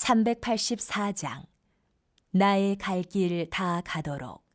384장 나의 갈 길 다 가도록.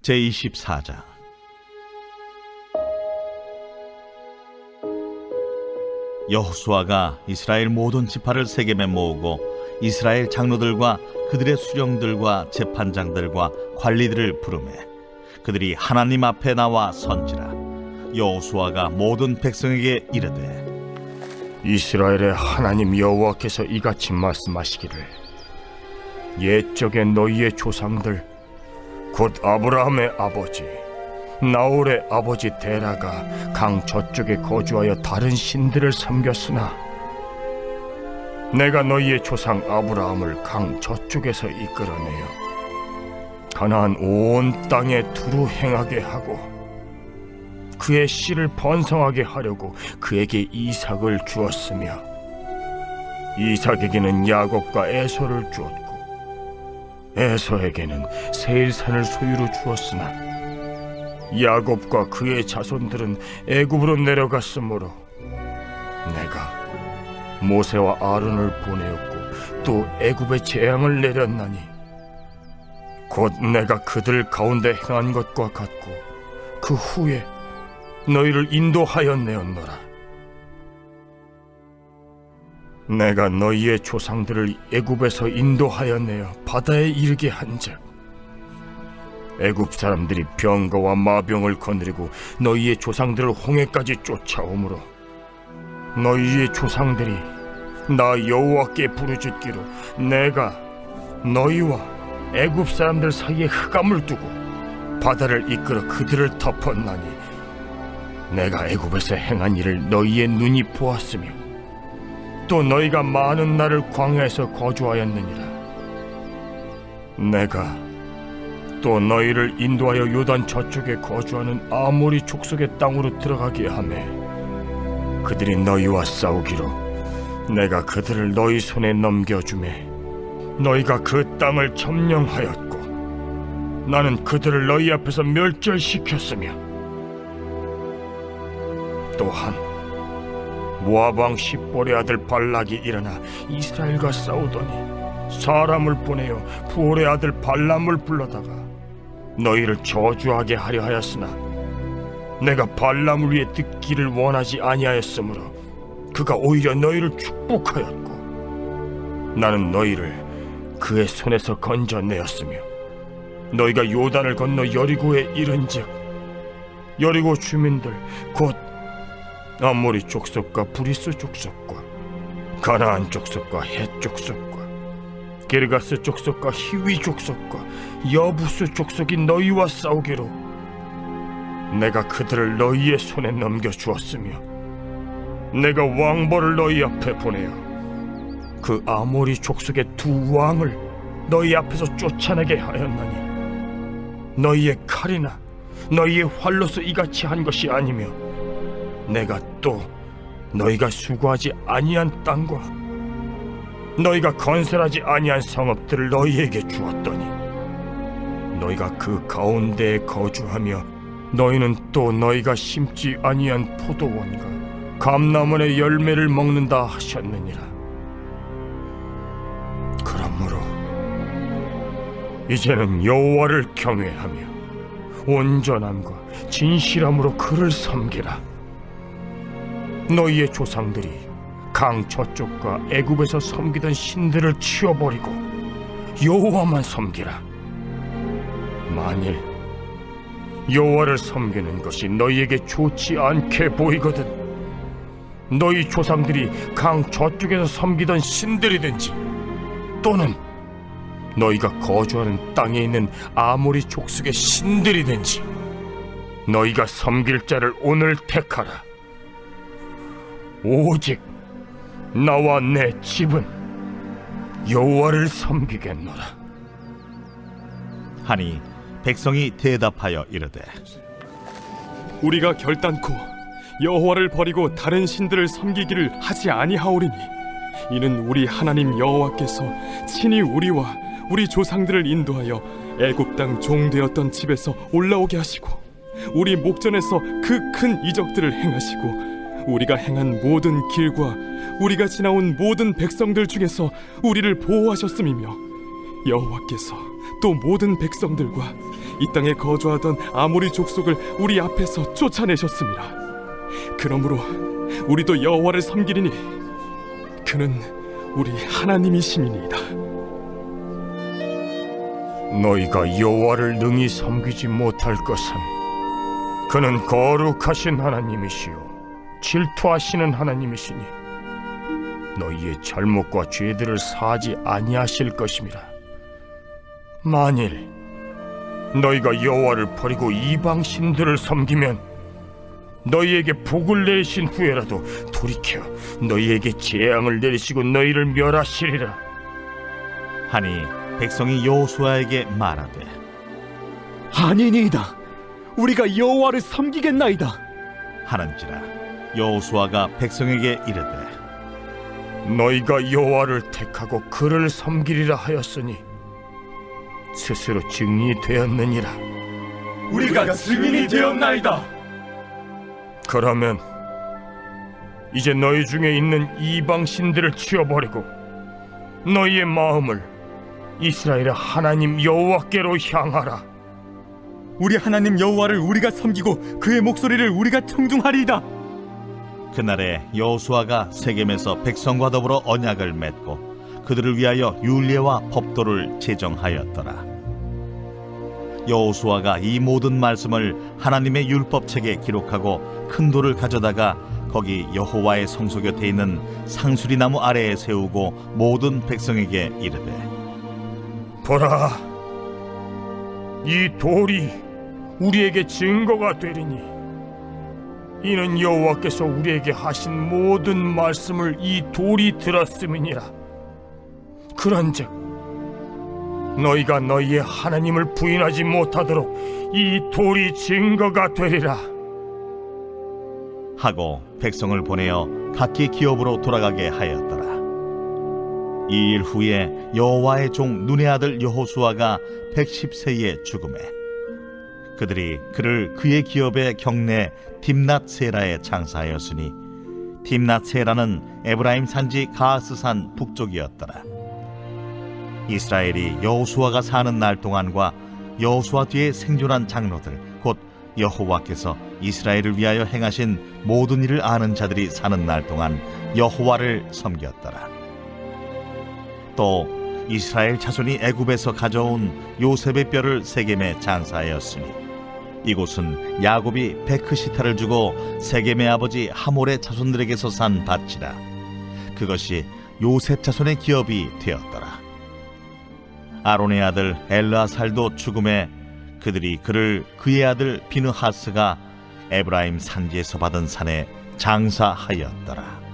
제24장 여호수아가 이스라엘 모든 지파를 세겜에 모으고 이스라엘 장로들과 그들의 수령들과 재판장들과 관리들을 부르매 그들이 하나님 앞에 나와 선지라. 여호수아가 모든 백성에게 이르되 이스라엘의 하나님 여호와께서 이같이 말씀하시기를 옛적에 너희의 조상들 곧 아브라함의 아버지 나홀의 아버지 데라가 강 저쪽에 거주하여 다른 신들을 섬겼으나 내가 너희의 조상 아브라함을 강 저쪽에서 이끌어내어 가나안 온 땅에 두루 행하게 하고 그의 씨를 번성하게 하려고 그에게 이삭을 주었으며 이삭에게는 야곱과 에서를 주었고 에서에게는 세일산을 소유로 주었으나 야곱과 그의 자손들은 애굽으로 내려갔으므로 내가 모세와 아론을 보내었고 또 애굽에 재앙을 내렸나니 곧 내가 그들 가운데 행한 것과 같고 그 후에 너희를 인도하였내었노라. 내가 너희의 조상들을 애굽에서 인도하여 내어 바다에 이르게 한즉 애굽 사람들이 병거와 마병을 거느리고 너희의 조상들을 홍해까지 쫓아오므로 너희의 조상들이 나 여호와께 부르짖기로 내가 너희와 애굽 사람들 사이에 흑암을 두고 바다를 이끌어 그들을 덮었나니 내가 애굽에서 행한 일을 너희의 눈이 보았으며 또 너희가 많은 날을 광야에서 거주하였느니라. 내가 또 너희를 인도하여 요단 저쪽에 거주하는 아모리 족속의 땅으로 들어가게 하매 그들이 너희와 싸우기로 내가 그들을 너희 손에 넘겨주매 너희가 그 땅을 점령하였고 나는 그들을 너희 앞에서 멸절시켰으며 또한 모압 왕 십볼의 아들 발락이 일어나 이스라엘과 싸우더니 사람을 보내어 부올의 아들 발람을 불러다가 너희를 저주하게 하려 하였으나 내가 발람을 위해 듣기를 원하지 아니하였으므로 그가 오히려 너희를 축복하였고 나는 너희를 그의 손에서 건져내었으며 너희가 요단을 건너 여리고에 이른즉 여리고 주민들 곧 아모리 족속과 브리스 족속과 가나안 족속과 헷 족속과 게르가스 족속과 히위 족속과 여부스 족속이 너희와 싸우기로 내가 그들을 너희의 손에 넘겨주었으며 내가 왕벌을 너희 앞에 보내어 그 아모리 족속의 두 왕을 너희 앞에서 쫓아내게 하였나니 너희의 칼이나 너희의 활로서 이같이 한 것이 아니며 내가 또 너희가 수고하지 아니한 땅과 너희가 건설하지 아니한 성읍들을 너희에게 주었더니 너희가 그 가운데에 거주하며 너희는 또 너희가 심지 아니한 포도원과 감람원의 열매를 먹는다 하셨느니라. 그러므로 이제는 여호와를 경외하며 온전함과 진실함으로 그를 섬기라. 너희의 조상들이 강 저쪽과 애굽에서 섬기던 신들을 치워버리고 여호와만 섬기라. 만일 여호와를 섬기는 것이 너희에게 좋지 않게 보이거든 너희 조상들이 강 저쪽에서 섬기던 신들이든지 또는 너희가 거주하는 땅에 있는 아모리 족속의 신들이든지 너희가 섬길 자를 오늘 택하라. 오직 나와 내 집은 여호와를 섬기겠노라. 하니 백성이 대답하여 이르되 우리가 결단코 여호와를 버리고 다른 신들을 섬기기를 하지 아니하오리니 이는 우리 하나님 여호와께서 친히 우리와 우리 조상들을 인도하여 애굽 땅 종되었던 집에서 올라오게 하시고 우리 목전에서 그 큰 이적들을 행하시고 우리가 행한 모든 길과 우리가 지나온 모든 백성들 중에서 우리를 보호하셨음이며 여호와께서 또 모든 백성들과 이 땅에 거주하던 아모리 족속을 우리 앞에서 쫓아내셨습니다. 그러므로 우리도 여호와를 섬기리니 그는 우리 하나님이심이니이다. 너희가 여호와를 능히 섬기지 못할 것은 그는 거룩하신 하나님이시요 질투하시는 하나님이시니 너희의 잘못과 죄들을 사하지 아니하실 것임이라. 만일 너희가 여호와를 버리고 이방 신들을 섬기면 너희에게 복을 내리신 후에라도 돌이켜 너희에게 재앙을 내리시고 너희를 멸하시리라. 하니 백성이 여호수아에게 말하되 아니니이다. 우리가 여호와를 섬기겠나이다 하는지라. 여호수아가 백성에게 이르되 너희가 여호와를 택하고 그를 섬기리라 하였으니 스스로 증인이 되었느니라. 우리가 증인이 되었나이다. 그러면 이제 너희 중에 있는 이방 신들을 치워버리고 너희의 마음을 이스라엘의 하나님 여호와께로 향하라. 우리 하나님 여호와를 우리가 섬기고 그의 목소리를 우리가 청중하리이다. 그날에 여호수아가 세겜에서 백성과 더불어 언약을 맺고 그들을 위하여 율례와 법도를 제정하였더라. 여호수아가 이 모든 말씀을 하나님의 율법책에 기록하고 큰 돌을 가져다가 거기 여호와의 성소 곁에 있는 상수리 나무 아래에 세우고 모든 백성에게 이르되 보라, 이 돌이 우리에게 증거가 되리니 이는 여호와께서 우리에게 하신 모든 말씀을 이 돌이 들었음이니라. 그런즉 너희가 너희의 하나님을 부인하지 못하도록 이 돌이 증거가 되리라. 하고 백성을 보내어 각기 기업으로 돌아가게 하였더라. 이 일 후에 여호와의 종 눈의 아들 여호수아가 110세에 죽음에 그들이 그를 그의 기업의 경내 딥낫세라에 장사하였으니 딥낫세라는 에브라임 산지 가스산 북쪽이었더라. 이스라엘이 여호수아가 사는 날 동안과 여호수아 뒤에 생존한 장로들 곧 여호와께서 이스라엘을 위하여 행하신 모든 일을 아는 자들이 사는 날 동안 여호와를 섬겼더라. 또 이스라엘 자손이 애굽에서 가져온 요셉의 뼈를 세겜에 장사하였으니 이곳은 야곱이 베크시타를 주고 세겜의 아버지 하몰의 자손들에게서 산 밭이라. 그것이 요셉 자손의 기업이 되었더라. 아론의 아들 엘르아살도 죽음에 그들이 그를 그의 아들 비느하스가 에브라임 산지에서 받은 산에 장사하였더라.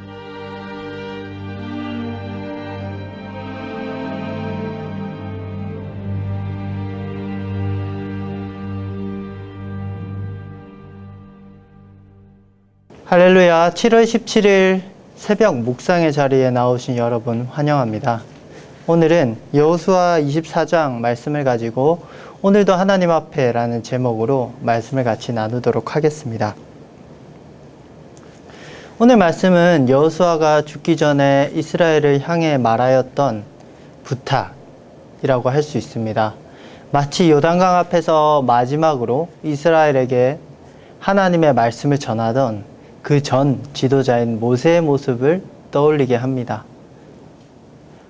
할렐루야. 7월 17일 새벽 묵상의 자리에 나오신 여러분 환영합니다. 오늘은 여호수아 24장 말씀을 가지고 오늘도 하나님 앞에 라는 제목으로 말씀을 같이 나누도록 하겠습니다. 오늘 말씀은 여호수아가 죽기 전에 이스라엘을 향해 말하였던 부탁이라고 할 수 있습니다. 마치 요단강 앞에서 마지막으로 이스라엘에게 하나님의 말씀을 전하던 그 전 지도자인 모세의 모습을 떠올리게 합니다.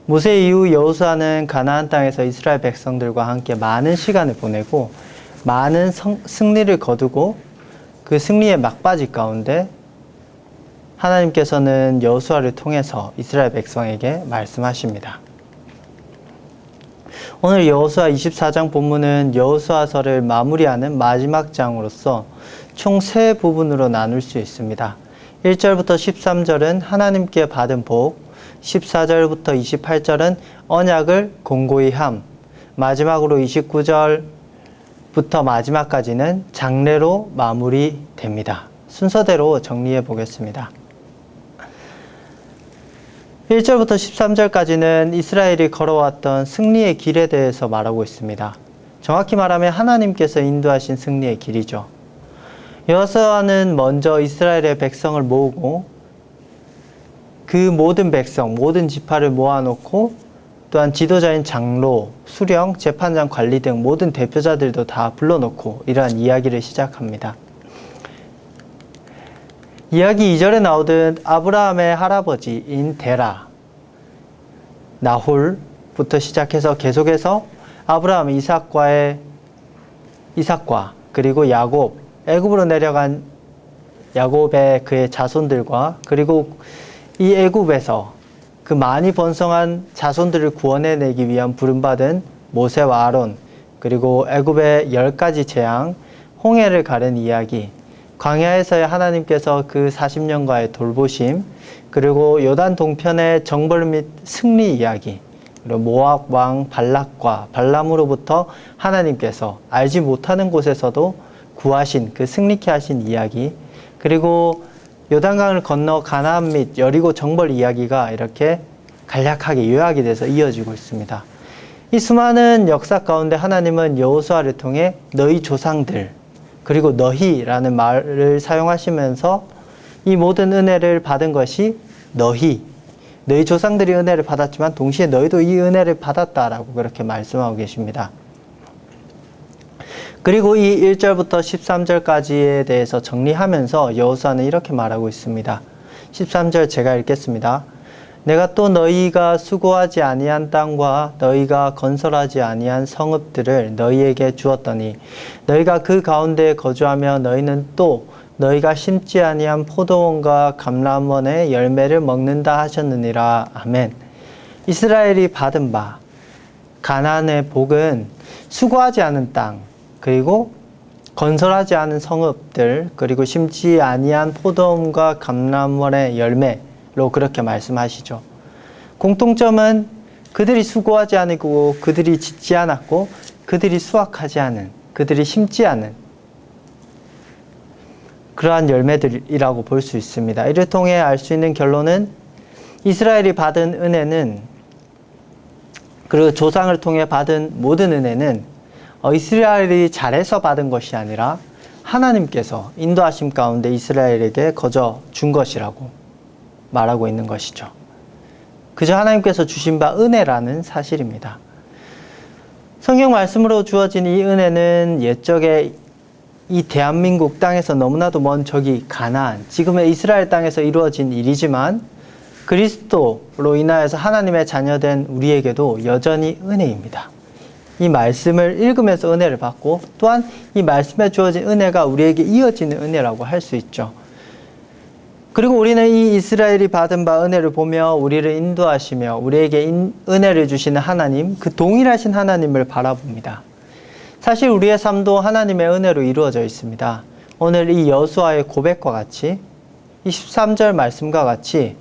모세 이후 여호수아는 가나안 땅에서 이스라엘 백성들과 함께 많은 시간을 보내고 많은 승리를 거두고 그 승리의 막바지 가운데 하나님께서는 여호수아를 통해서 이스라엘 백성에게 말씀하십니다. 오늘 여호수아 24장 본문은 여호수아서를 마무리하는 마지막 장으로서 총 3부분으로 나눌 수 있습니다. 1절부터 13절은 하나님께 받은 복, 14절부터 28절은 언약을 공고히 함, 마지막으로 29절부터 마지막까지는 장례로 마무리됩니다. 순서대로 정리해 보겠습니다. 1절부터 13절까지는 이스라엘이 걸어왔던 승리의 길에 대해서 말하고 있습니다. 정확히 말하면 하나님께서 인도하신 승리의 길이죠. 여호수아는 먼저 이스라엘의 백성을 모으고 그 모든 백성, 모든 지파를 모아놓고 또한 지도자인 장로, 수령, 재판장, 관리 등 모든 대표자들도 다 불러놓고 이러한 이야기를 시작합니다. 이야기 2절에 나오듯 아브라함의 할아버지인 데라, 나홀부터 시작해서 계속해서 아브라함, 이삭과 그리고 야곱, 애굽으로 내려간 야곱의 그의 자손들과 그리고 이 애굽에서 그 많이 번성한 자손들을 구원해내기 위한 부름받은 모세와 아론, 그리고 애굽의 10가지 재앙, 홍해를 가른 이야기, 광야에서의 하나님께서 그 40년간의 돌보심, 그리고 요단 동편의 정벌 및 승리 이야기, 그리고 모압 왕 발락과 발람으로부터 하나님께서 알지 못하는 곳에서도 구하신 그 승리케 하신 이야기, 그리고 요단강을 건너 가나안 및 여리고 정벌 이야기가 이렇게 간략하게 요약이 돼서 이어지고 있습니다. 이 수많은 역사 가운데 하나님은 여호수아를 통해 너희 조상들, 그리고 너희라는 말을 사용하시면서 이 모든 은혜를 받은 것이 너희 조상들이 은혜를 받았지만 동시에 너희도 이 은혜를 받았다라고 그렇게 말씀하고 계십니다. 그리고 이 1절부터 13절까지에 대해서 정리하면서 여호수아는 이렇게 말하고 있습니다. 13절 제가 읽겠습니다. 내가 또 너희가 수고하지 아니한 땅과 너희가 건설하지 아니한 성읍들을 너희에게 주었더니 너희가 그 가운데 거주하며 너희는 또 너희가 심지 아니한 포도원과 감람원의 열매를 먹는다 하셨느니라. 아멘. 이스라엘이 받은 바 가나안의 복은 수고하지 않은 땅, 그리고 건설하지 않은 성읍들, 그리고 심지 아니한 포도원과 감람원의 열매로 그렇게 말씀하시죠. 공통점은 그들이 수고하지 않고 그들이 짓지 않았고 그들이 수확하지 않은, 그들이 심지 않은 그러한 열매들이라고 볼 수 있습니다. 이를 통해 알 수 있는 결론은 이스라엘이 받은 은혜는, 그리고 조상을 통해 받은 모든 은혜는 이스라엘이 잘해서 받은 것이 아니라 하나님께서 인도하심 가운데 이스라엘에게 거저 준 것이라고 말하고 있는 것이죠. 그저 하나님께서 주신 바 은혜라는 사실입니다. 성경 말씀으로 주어진 이 은혜는 옛적에 이 대한민국 땅에서 너무나도 먼 저기 가나안, 지금의 이스라엘 땅에서 이루어진 일이지만 그리스도로 인하여서 하나님의 자녀된 우리에게도 여전히 은혜입니다. 이 말씀을 읽으면서 은혜를 받고 또한 이 말씀에 주어진 은혜가 우리에게 이어지는 은혜라고 할 수 있죠. 그리고 우리는 이 이스라엘이 받은 바 은혜를 보며 우리를 인도하시며 우리에게 은혜를 주시는 하나님, 그 동일하신 하나님을 바라봅니다. 사실 우리의 삶도 하나님의 은혜로 이루어져 있습니다. 오늘 이 여호수아의 고백과 같이, 이 13절 말씀과 같이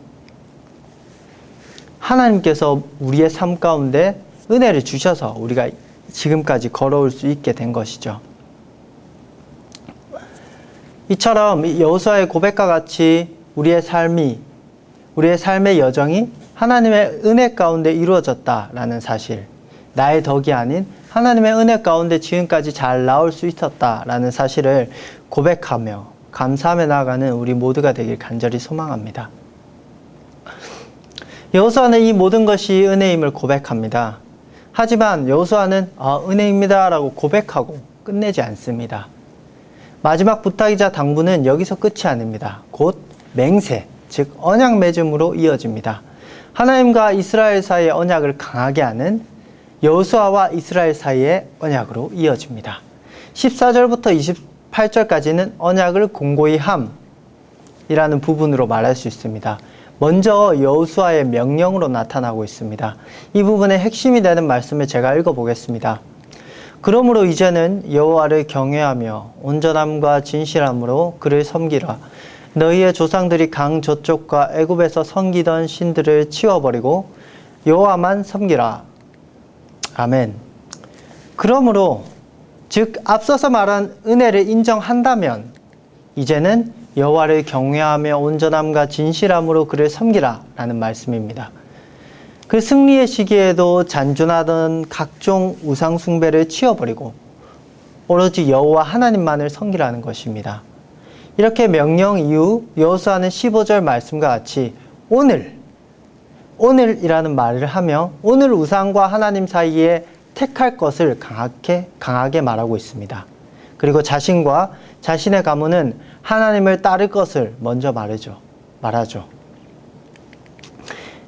하나님께서 우리의 삶 가운데 은혜를 주셔서 우리가 지금까지 걸어올 수 있게 된 것이죠. 이처럼 여호수아의 고백과 같이 우리의 삶의 여정이 하나님의 은혜 가운데 이루어졌다라는 사실, 나의 덕이 아닌 하나님의 은혜 가운데 지금까지 잘 나올 수 있었다라는 사실을 고백하며 감사하며 나아가는 우리 모두가 되길 간절히 소망합니다. 여호수아는 이 모든 것이 은혜임을 고백합니다. 하지만 여호수아는 은혜입니다 라고 고백하고 끝내지 않습니다. 마지막 부탁이자 당부는 여기서 끝이 아닙니다. 곧 맹세, 즉 언약 맺음으로 이어집니다. 하나님과 이스라엘 사이의 언약을 강하게 하는 여호수아와 이스라엘 사이의 언약으로 이어집니다. 14절부터 28절까지는 언약을 공고히 함이라는 부분으로 말할 수 있습니다. 먼저 여호수아의 명령으로 나타나고 있습니다. 이 부분의 핵심이 되는 말씀을 제가 읽어보겠습니다. 그러므로 이제는 여호와를 경외하며 온전함과 진실함으로 그를 섬기라. 너희의 조상들이 강 저쪽과 애굽에서 섬기던 신들을 치워버리고 여호와만 섬기라. 아멘. 그러므로 즉 앞서서 말한 은혜를 인정한다면 이제는 여호와를 경외하며 온전함과 진실함으로 그를 섬기라 라는 말씀입니다. 그 승리의 시기에도 잔존하던 각종 우상 숭배를 치워버리고 오로지 여호와 하나님만을 섬기라는 것입니다. 이렇게 명령 이후 여호수아는 15절 말씀과 같이 오늘이라는 말을 하며 오늘 우상과 하나님 사이에 택할 것을 강하게 말하고 있습니다. 그리고 자신과 자신의 가문은 하나님을 따를 것을 먼저 말하죠.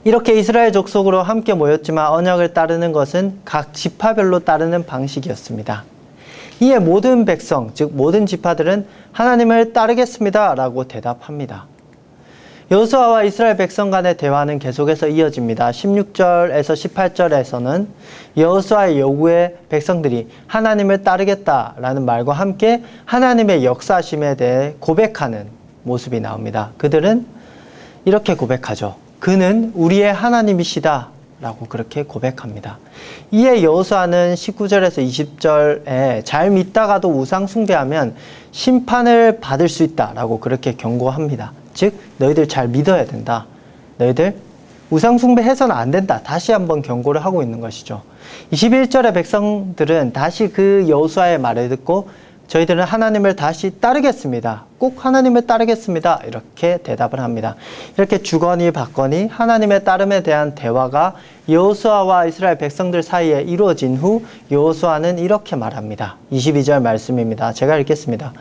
이렇게 이스라엘 족속으로 함께 모였지만 언약을 따르는 것은 각 지파별로 따르는 방식이었습니다. 이에 모든 백성, 즉 모든 지파들은 하나님을 따르겠습니다 라고 대답합니다. 여호수아와 이스라엘 백성 간의 대화는 계속해서 이어집니다. 16절에서 18절에서는 여호수아의 요구에 백성들이 하나님을 따르겠다라는 말과 함께 하나님의 역사심에 대해 고백하는 모습이 나옵니다. 그들은 이렇게 고백하죠. 그는 우리의 하나님이시다 라고 그렇게 고백합니다. 이에 여호수아는 19절에서 20절에 잘 믿다가도 우상 숭배하면 심판을 받을 수 있다 라고 그렇게 경고합니다. 즉 너희들 잘 믿어야 된다. 너희들 우상 숭배해서는 안 된다. 다시 한번 경고를 하고 있는 것이죠. 21절의 백성들은 다시 그 여호수아의 말을 듣고 저희들은 하나님을 다시 따르겠습니다. 꼭 하나님을 따르겠습니다. 이렇게 대답을 합니다. 이렇게 주거니 받거니 하나님의 따름에 대한 대화가 여호수아와 이스라엘 백성들 사이에 이루어진 후 여호수아는 이렇게 말합니다. 22절 말씀입니다. 제가 읽겠습니다.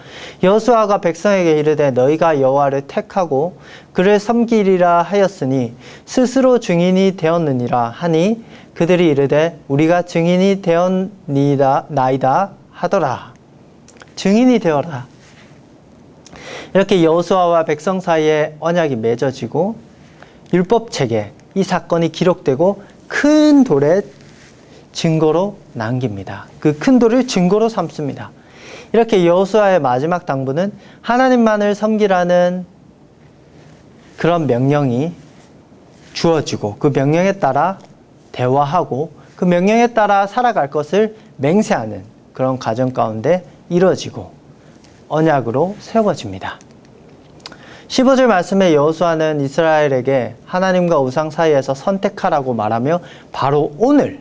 여호수아가 백성에게 이르되 너희가 여호와를 택하고 그를 섬기리라 하였으니 스스로 증인이 되었느니라 하니 그들이 이르되 우리가 증인이 되었나이다 하더라. 증인이 되어라. 이렇게 여호수아와 백성 사이에 언약이 맺어지고 율법책에 이 사건이 기록되고 큰 돌에 증거로 남깁니다. 그 큰 돌을 증거로 삼습니다. 이렇게 여호수아의 마지막 당부는 하나님만을 섬기라는 그런 명령이 주어지고 그 명령에 따라 대화하고 그 명령에 따라 살아갈 것을 맹세하는 그런 과정 가운데 이루어지고 언약으로 세워집니다. 15절 말씀에 여호수아는 이스라엘에게 하나님과 우상 사이에서 선택하라고 말하며 바로 오늘,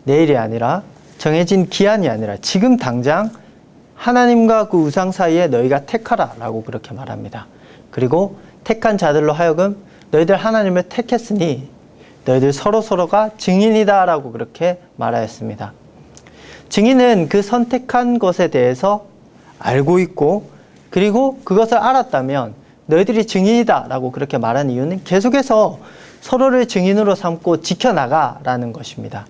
내일이 아니라 정해진 기한이 아니라 지금 당장 하나님과 그 우상 사이에 너희가 택하라 라고 그렇게 말합니다. 그리고 택한 자들로 하여금 너희들 하나님을 택했으니 너희들 서로가 증인이다 라고 그렇게 말하였습니다. 증인은 그 선택한 것에 대해서 알고 있고 그리고 그것을 알았다면 너희들이 증인이다 라고 그렇게 말한 이유는 계속해서 서로를 증인으로 삼고 지켜나가라는 것입니다.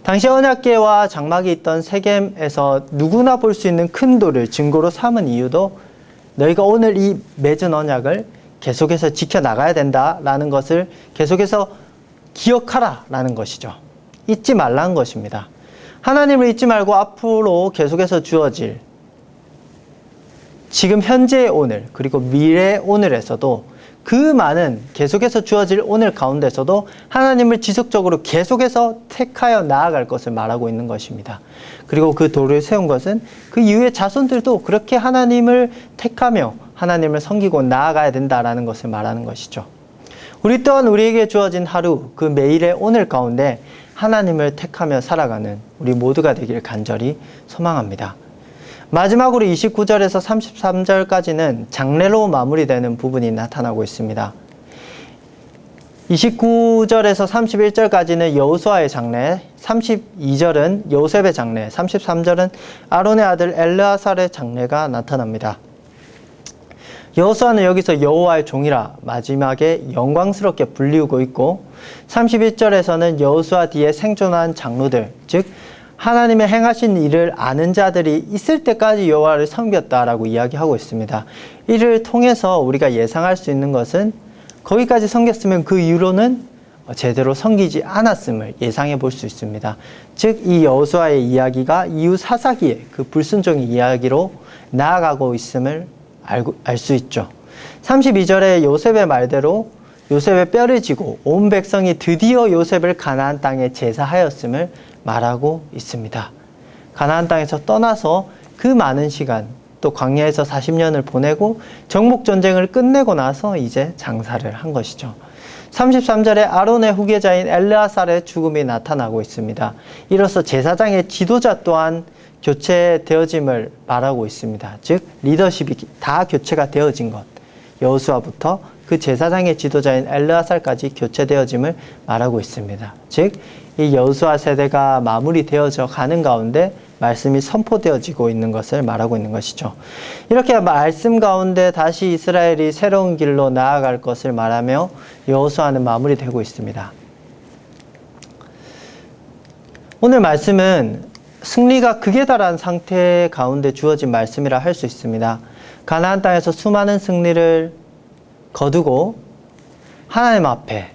당시 언약궤와 장막이 있던 세겜에서 누구나 볼 수 있는 큰 돌을 증거로 삼은 이유도 너희가 오늘 이 맺은 언약을 계속해서 지켜나가야 된다라는 것을 계속해서 기억하라라는 것이죠. 잊지 말라는 것입니다. 하나님을 잊지 말고 앞으로 계속해서 주어질 지금 현재의 오늘 그리고 미래의 오늘에서도 그 많은 계속해서 주어질 오늘 가운데서도 하나님을 지속적으로 계속해서 택하여 나아갈 것을 말하고 있는 것입니다. 그리고 그 도를 세운 것은 그 이후의 자손들도 그렇게 하나님을 택하며 하나님을 섬기고 나아가야 된다라는 것을 말하는 것이죠. 우리 또한 우리에게 주어진 하루 그 매일의 오늘 가운데 하나님을 택하며 살아가는 우리 모두가 되길 간절히 소망합니다. 마지막으로 29절에서 33절까지는 장례로 마무리되는 부분이 나타나고 있습니다. 29절에서 31절까지는 여호수아의 장례, 32절은 요셉의 장례, 33절은 아론의 아들 엘르아살의 장례가 나타납니다. 여호수아는 여기서 여호와의 종이라 마지막에 영광스럽게 불리우고 있고 31절에서는 여호수아 뒤에 생존한 장로들, 즉 하나님의 행하신 일을 아는 자들이 있을 때까지 여호와를 섬겼다라고 이야기하고 있습니다. 이를 통해서 우리가 예상할 수 있는 것은 거기까지 섬겼으면 그 이후로는 제대로 섬기지 않았음을 예상해 볼 수 있습니다. 즉 이 여호수아의 이야기가 이후 사사기의 그 불순종의 이야기로 나아가고 있음을 알 수 있죠. 32절에 요셉의 말대로 요셉의 뼈를 지고 온 백성이 드디어 요셉을 가나안 땅에 제사하였음을 말하고 있습니다. 가나안 땅에서 떠나서 그 많은 시간 또 광야에서 40년을 보내고 정복전쟁을 끝내고 나서 이제 장사를 한 것이죠. 33절에 아론의 후계자인 엘르아살의 죽음이 나타나고 있습니다. 이로써 제사장의 지도자 또한 교체되어짐을 말하고 있습니다. 즉 리더십이 다 교체가 되어진 것, 여호수아부터 그 제사장의 지도자인 엘르아살까지 교체되어짐을 말하고 있습니다. 즉 이 여호수아 세대가 마무리되어져 가는 가운데 말씀이 선포되어지고 있는 것을 말하고 있는 것이죠. 이렇게 말씀 가운데 다시 이스라엘이 새로운 길로 나아갈 것을 말하며 여호수아는 마무리되고 있습니다. 오늘 말씀은 승리가 극에 달한 상태 가운데 주어진 말씀이라 할 수 있습니다. 가나안 땅에서 수많은 승리를 거두고 하나님 앞에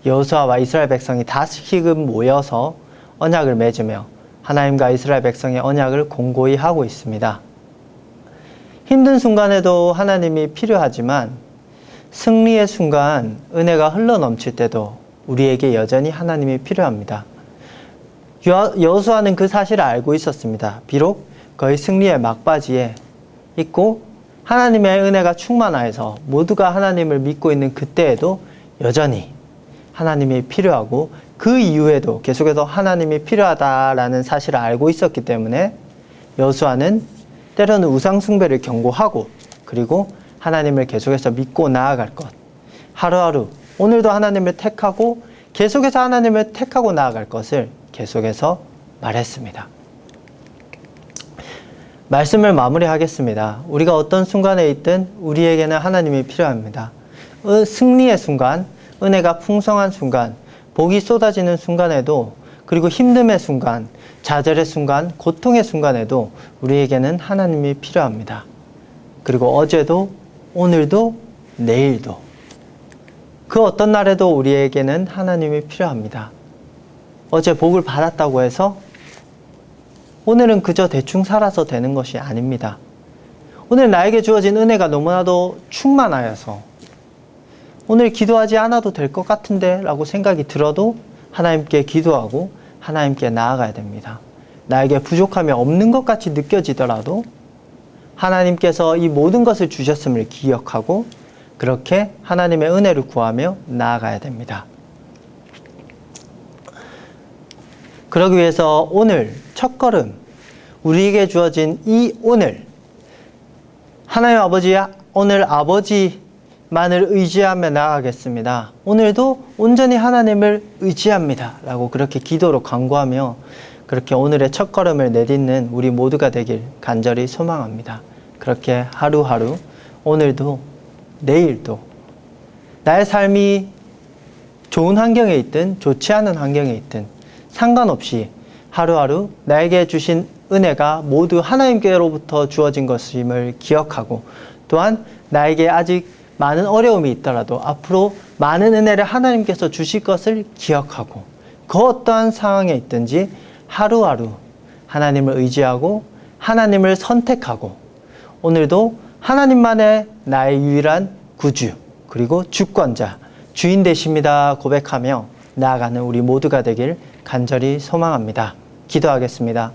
여호수아와 이스라엘 백성이 다시금 모여서 언약을 맺으며 하나님과 이스라엘 백성의 언약을 공고히 하고 있습니다. 힘든 순간에도 하나님이 필요하지만 승리의 순간 은혜가 흘러넘칠 때도 우리에게 여전히 하나님이 필요합니다. 여호수아는 그 사실을 알고 있었습니다. 비록 거의 승리의 막바지에 있고 하나님의 은혜가 충만하여서 모두가 하나님을 믿고 있는 그때에도 여전히 하나님이 필요하고 그 이후에도 계속해서 하나님이 필요하다라는 사실을 알고 있었기 때문에 여호수아는 때로는 우상 숭배를 경고하고 그리고 하나님을 계속해서 믿고 나아갈 것, 하루하루 오늘도 하나님을 택하고 계속해서 하나님을 택하고 나아갈 것을 계속해서 말했습니다. 말씀을 마무리하겠습니다. 우리가 어떤 순간에 있든 우리에게는 하나님이 필요합니다. 승리의 순간, 은혜가 풍성한 순간, 복이 쏟아지는 순간에도 그리고 힘듦의 순간, 좌절의 순간, 고통의 순간에도 우리에게는 하나님이 필요합니다. 그리고 어제도, 오늘도, 내일도 그 어떤 날에도 우리에게는 하나님이 필요합니다. 어제 복을 받았다고 해서 오늘은 그저 대충 살아서 되는 것이 아닙니다. 오늘 나에게 주어진 은혜가 너무나도 충만하여서 오늘 기도하지 않아도 될 것 같은데 라고 생각이 들어도 하나님께 기도하고 하나님께 나아가야 됩니다. 나에게 부족함이 없는 것 같이 느껴지더라도 하나님께서 이 모든 것을 주셨음을 기억하고 그렇게 하나님의 은혜를 구하며 나아가야 됩니다. 그러기 위해서 오늘 첫걸음, 우리에게 주어진 이 오늘, 하나님 아버지, 오늘 아버지만을 의지하며 나아가겠습니다. 오늘도 온전히 하나님을 의지합니다. 라고 그렇게 기도로 간구하며 그렇게 오늘의 첫걸음을 내딛는 우리 모두가 되길 간절히 소망합니다. 그렇게 하루하루, 오늘도, 내일도, 나의 삶이 좋은 환경에 있든 좋지 않은 환경에 있든 상관없이 하루하루 나에게 주신 은혜가 모두 하나님께로부터 주어진 것임을 기억하고 또한 나에게 아직 많은 어려움이 있더라도 앞으로 많은 은혜를 하나님께서 주실 것을 기억하고 그 어떠한 상황에 있든지 하루하루 하나님을 의지하고 하나님을 선택하고 오늘도 하나님만의 나의 유일한 구주 그리고 주권자, 주인 되십니다 고백하며 나아가는 우리 모두가 되길 간절히 소망합니다. 기도하겠습니다.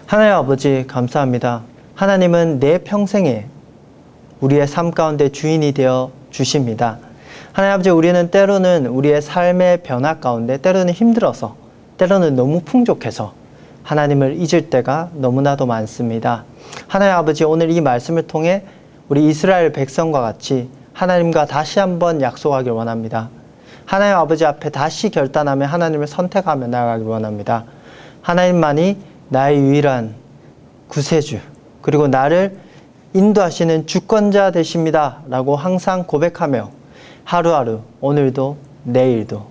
하나님 아버지 감사합니다. 하나님은 내 평생에 우리의 삶 가운데 주인이 되어 주십니다. 하나님 아버지 우리는 때로는 우리의 삶의 변화 가운데 때로는 힘들어서 때로는 너무 풍족해서 하나님을 잊을 때가 너무나도 많습니다. 하나님 아버지 오늘 이 말씀을 통해 우리 이스라엘 백성과 같이 하나님과 다시 한번 약속하길 원합니다. 하나님 아버지 앞에 다시 결단하며 하나님을 선택하며 나아가길 원합니다. 하나님만이 나의 유일한 구세주 그리고 나를 인도하시는 주권자 되십니다 라고 항상 고백하며 하루하루 오늘도 내일도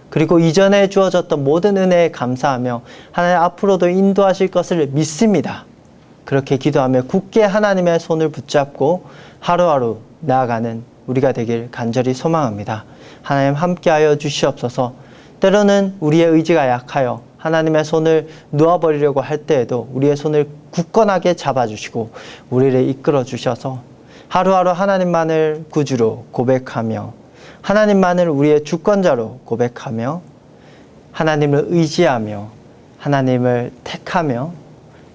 그리고 이전에 주어졌던 모든 은혜에 감사하며 하나님 앞으로도 인도하실 것을 믿습니다. 그렇게 기도하며 굳게 하나님의 손을 붙잡고 하루하루 나아가는 우리가 되길 간절히 소망합니다. 하나님 함께하여 주시옵소서. 때로는 우리의 의지가 약하여 하나님의 손을 놓아버리려고 할 때에도 우리의 손을 굳건하게 잡아주시고 우리를 이끌어 주셔서 하루하루 하나님만을 구주로 고백하며 하나님만을 우리의 주권자로 고백하며 하나님을 의지하며 하나님을 택하며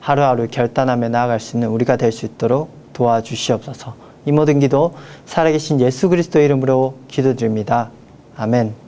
하루하루 결단하며 나아갈 수 있는 우리가 될 수 있도록 도와주시옵소서. 이 모든 기도 살아계신 예수 그리스도 이름으로 기도드립니다. 아멘.